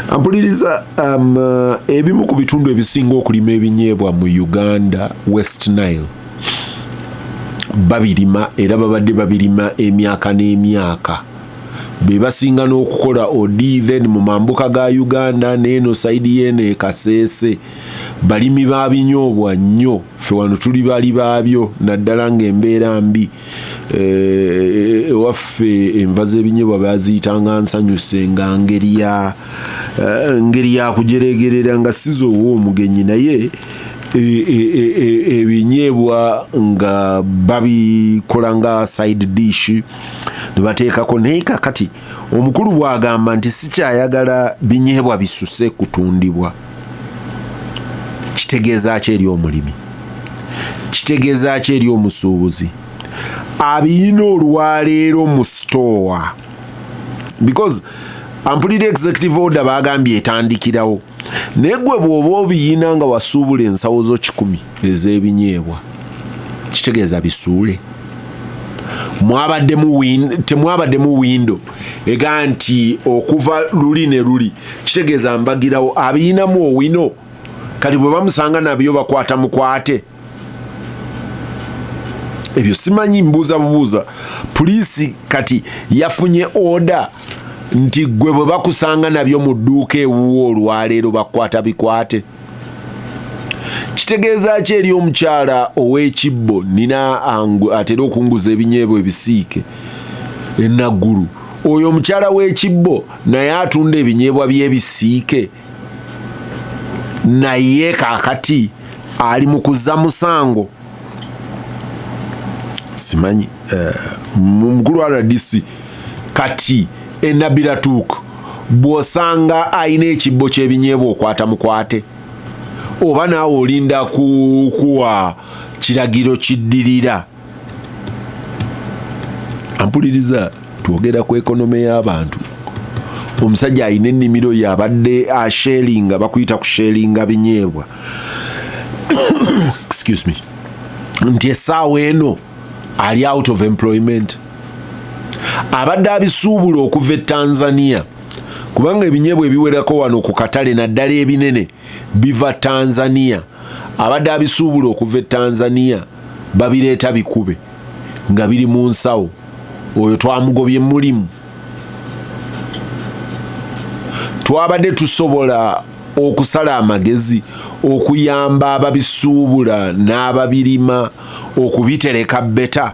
Ampuliriza ebimu ku bitundu ebisinga okulima ebinyeebwa mu Uganda West Nile babirima era babadde babirima emyaka n'emyaka. Be basinga n'okukola odi then mu mambuka ga Uganda n'eno saidi y'ene Kasese balimi ba binyoobwa nnyo. Ffe wano tuli bali baabyo naddala ng'embeera mbi. Ewaffe enva z'ebinyeebwa baziyitanga nsanyuse nga ngeri ya kujeregerera nga sizo ow'omugenyi naye ebinyeebwa nga babikola nga side dish ne bateekako. Naye kakati omukulu bw'agamba nti sikyayagala binyeebwa bisuse kutundibwa, kitegeeza ki eri omulimi? Kitegeeza ki eri omusuubuzi abiyina olwaleero mu store? Because ampulira executive order bagambye etandikirawo, naye gwe bw'oba obiyina nga wasuubula ensawo zo 100 ez'ebinyeebwa, kitegeeza bisuule. Temwabaddemu windo ega nti okuva luli ne luli, kitegeeza mbagirawo abiyinamu owino kati bwe bamusanga nabyo bakwata mukwate. Ebyo simanyi, mbuuza bubuuza. Poliisi kati yafunye order nti gwe bwe bakusanga nabyo mu dduuka ewuwo olwaleero bakwata bikwate. Kitegeeza ki eri omukyala ow'ekibbo nina atera okunguza ebinyeebwa ebisiike enaggulu? Oyo omukyala w'ekibbo naye atunda ebinyeebwa by'ebisiike, naye kaakati ali mu kuzza musango. Simanyi mukulu wa RDC kati enabiratuuku bw'osanga ayina ekibbo ky'ebinyeebwa okwata mukwate, oba naawe olinda kuwa kiragiro kiddirira? Ampuliriza, twogera ku ekonome y'abantu. Omusajja ayina ennimiro yabadde asharinga, bakuyita ku sharinga binyeebwa excuse me, nti essaawa eno ali out of employment. Abadde abisuubula okuva e Tanzania, kubanga ebinyeebwa ebiwerako wano ku katale naddala ebinene biva Tanzania. Abadde abisuubula okuva e Tanzania babireeta bikube nga biri mu nsawo. Oyo twamugobye mulimu. Twabadde tusobola okusala amagezi okuyamba ababisuubula n'ababirima okubitereka beta.